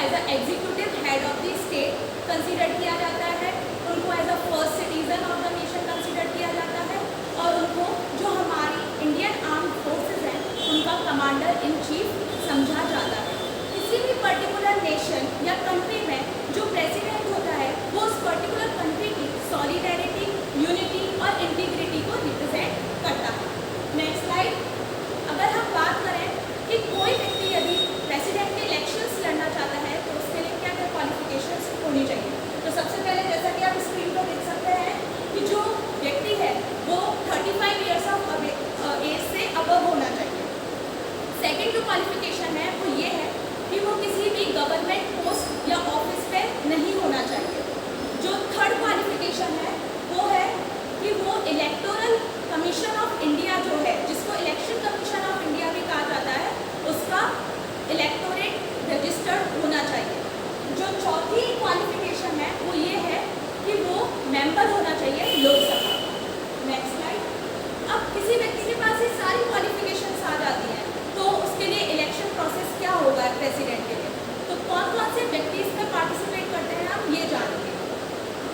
As a executive head of the state consider किया जाता है, उनको as a first citizen of the nation consider किया जाता है, और उनको जो हमारी इंडियन आर्म्ड फोर्सेस हैं उनका कमांडर इन चीफ समझा जाता है। किसी भी पर्टिकुलर नेशन या कंट्री में जो प्रेसिडेंट होता है वो उस पर्टिकुलर कंट्री की सॉलिडेरिटी, यूनिटी और इंटीग्रिटी को रिप्रेजेंट करता है। Next slide. अगर हम बात करें कि कोई व्यक्ति यदि प्रेसिडेंट के इलेक्शंस लड़ना चाहता है तो उसके लिए क्या क्या क्वालिफिकेशंस होनी चाहिए। तो सबसे पहले जैसा कि आप स्क्रीन पर देख सकते हैं कि जो व्यक्ति है वो 35 ईयर्स ऑफ एज से अबव होना चाहिए। सेकेंड जो क्वालिफिकेशन है वो ये है कि वो किसी भी गवर्नमेंट पोस्ट या ऑफिस पे नहीं होना चाहिए। जो थर्ड क्वालिफिकेशन है वो है कि वो इलेक्टोरल कमीशन ऑफ इंडिया जो है, जिसको इलेक्शन कमीशन ऑफ इंडिया भी कहा जाता है, उसका इलेक्टोरेट रजिस्टर्ड होना चाहिए। जो चौथी क्वालिफिकेशन है वो ये है कि वो मेंबर होना चाहिए लोकसभा। Next slide. अब किसी व्यक्ति के पास ये सारी क्वालिफिकेशंस आ जाती हैं तो उसके लिए इलेक्शन प्रोसेस क्या होगा प्रेसिडेंट के लिए। तो कौन कौन से व्यक्ति इसमें पार्टिसिपेट करते हैं हम ये जानेंगे।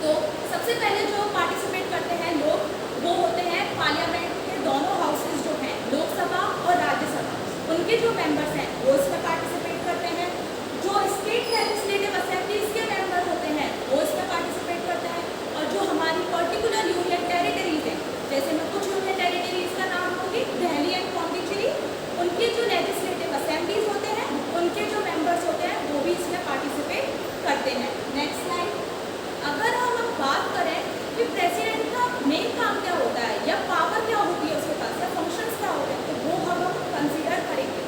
तो सबसे पहले जो पार्टिसिपेट करते हैं लोग वो होते हैं पार्लियामेंट के दोनों हाउसेज जो हैं, लोकसभा और राज्यसभा, उनके जो मेंबर्स हैं वो इसमें पार्टिसिपेट करते हैं। जो स्टेट लेजिस्लेटिव असेंबलीज के मेंबर होते हैं वो इसमें पार्टिसिपेट करते हैं। और जो हमारी पर्टिकुलर यूनियन टेरिटरीज हैं, जैसे मैं कुछ यूनियन टेरिटरीज का नाम लूँगी, दिल्ली एंड पौंडीचेरी, उनके जो लेजिस्लेटिव असेंबलीज होते हैं उनके जो मेंबर्स होते हैं वो भी इसमें पार्टिसिपेट करते हैं। Next slide. अगर हम बात करें कि प्रेसिडेंट का मेन काम क्या होता है या पावर क्या होती है उसके पास या फंक्शंस क्या होते हैं, तो वो हम कंसीडर करेंगे।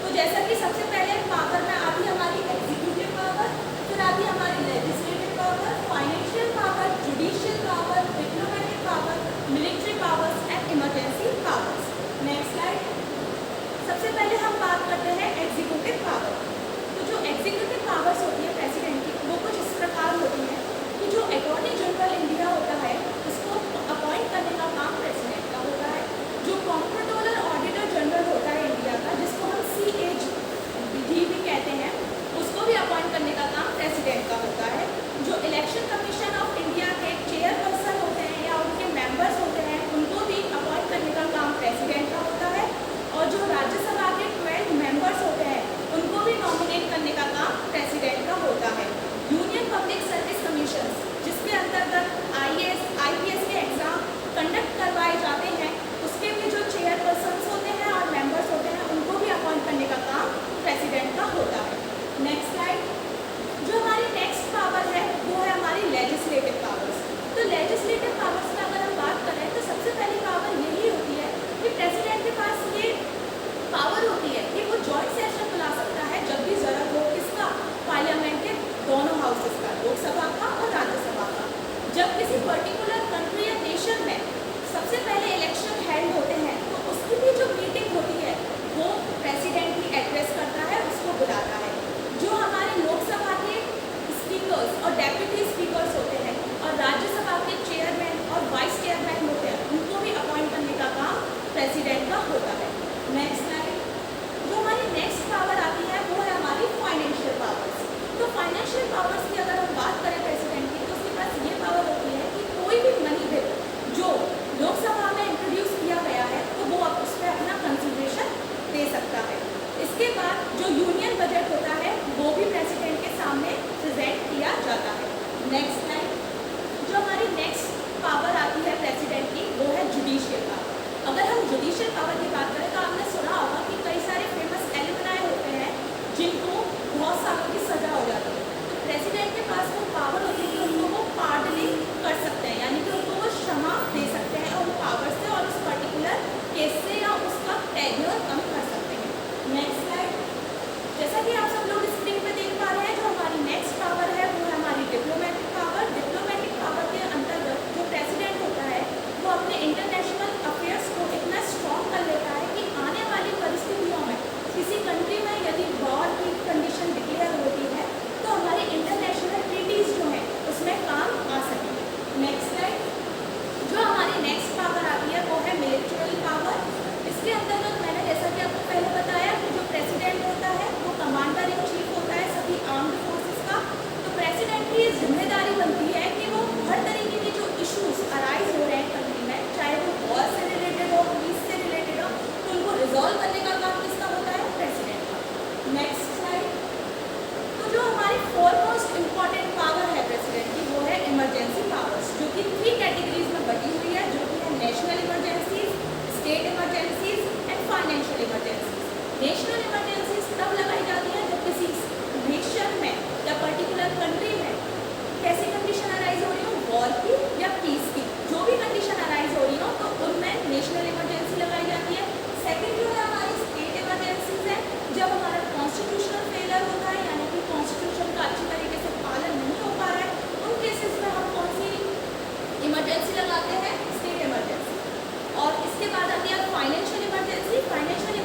तो जैसा कि सबसे पहले पावर में आती है हमारी एग्जीक्यूटिव पावर, फिर आती है हमारी legislative power, financial power, judicial power, diplomatic power, military powers and emergency powers. Next slide. सबसे पहले हम बात करते हैं एग्जीक्यूटिव पावर। तो जो एग्जीक्यूटिव पावर्स होती है प्रेसिडेंट की वो कुछ इस प्रकार होती है कि जो अटॉर्नी जनरल इंडिया होता है उसको अपॉइंट करने का काम प्रेसिडेंट का होता है। जो कॉम्प्ट्रोलर ऑडिटर जनरल होता है इंडिया का, जिसको हम CAG भी कहते हैं, उसको भी अपॉइंट करने का काम प्रेसिडेंट का होता है। जो इलेक्शन कमीशन ऑफ इंडिया के चेयरपर्सन होते हैं या उनके मेंबर्स होते हैं उनको भी अपॉइंट करने का काम प्रेसिडेंट का होता है। और जो राज्यसभा के 12 मेंबर्स होते हैं उनको भी नॉमिनेट करने का काम प्रेसिडेंट का होता है। यूनियन पब्लिक सर्विस कमीशन, जिसके अंतर्गत IAS, IPS के एग्जाम कंडक्ट करवाए जाते हैं, उसके भी जो चेयरपर्सन्स होते हैं और मेंबर्स होते हैं उनको भी अपॉइंट करने का काम प्रेसिडेंट का होता है। Next slide. जो हमारी नेक्स्ट पावर है वो है हमारी लेजिस्लेटिव पावर्स। तो लेजिस्लेटिव पावर्स में अगर हम बात करें तो सबसे पहली पावर यही होती है कि प्रेसिडेंट के पास ये पावर होती है कि वो जॉइंट सेशन बुला सकता है जब भी ज़रूरत हो, किसका, पार्लियामेंट के दोनों हाउसेस का, लोकसभा का और राज्यसभा का। जब किसी पर्टिकुलर कंट्री या नेशन में सबसे पहले इलेक्शन हेल्ड होते हैं तो उसकी भी जो मीटिंग होती है वो प्रेसिडेंट ही एड्रेस करता है, उसको बुलाता है। जो हमारे लोकसभा के स्पीकर्स और डेप्यूटी स्पीकर्स होते हैं और राज्यसभा के चेयरमैन और वाइस चेयरमैन होते हैं उनको भी अपॉइंट करने का काम प्रेसिडेंट का होता है। Next slide. जो हमारी नेक्स्ट पावर आती है वो है हमारी फाइनेंशियल पावर्स। तो फाइनेंशियल पावर्स की अगर हम बात करें प्रेसिडेंट की तो उसके पास ये पावर होती है कि कोई भी मनी बिल जो लोकसभा में इंट्रोड्यूस किया गया है तो वो अब उस पर अपना कंसिडरेशन दे सकता है। इसके बाद जो यूनियन बजट होता है वो भी प्रेसिडेंट के सामने प्रेजेंट किया जाता है। Next slide. जो हमारी नेक्स्ट पावर आती है प्रेसिडेंट की वो है जुडिशियल पावर। अगर हम जुडिशियल पावर की बात करें तो आपने सुना होगा कि कई सारे फेमस एलिमनाई होते हैं जिनको बहुत सालों की सजा हो जाती है, तो प्रेसिडेंट के पास वो पावर होती है कि उनको वो पार्डनिंग कर सकते हैं, यानी कि उनको वो क्षमा दे सकते हैं उन पावर से और उस पर्टिकुलर केस से या उसका टेन्योर कम कर सकते हैं। Next slide. जैसा कि आप सब लोग स्क्रीन पे देख पा रहे हैं जो हमारी नेक्स्ट पावर है वो है हमारी डिप्लोमेटिक पावर। डिप्लोमेटिक पावर के अंतर्गत जो प्रेसिडेंट होता है वो अपने इंटरनेशनल अफेयर्स को इतना स्ट्रॉन्ग कर लेता है कि इमरजेंसी। और इसके बाद आती है फाइनेंशियल इमरजेंसी। फाइनेंशियल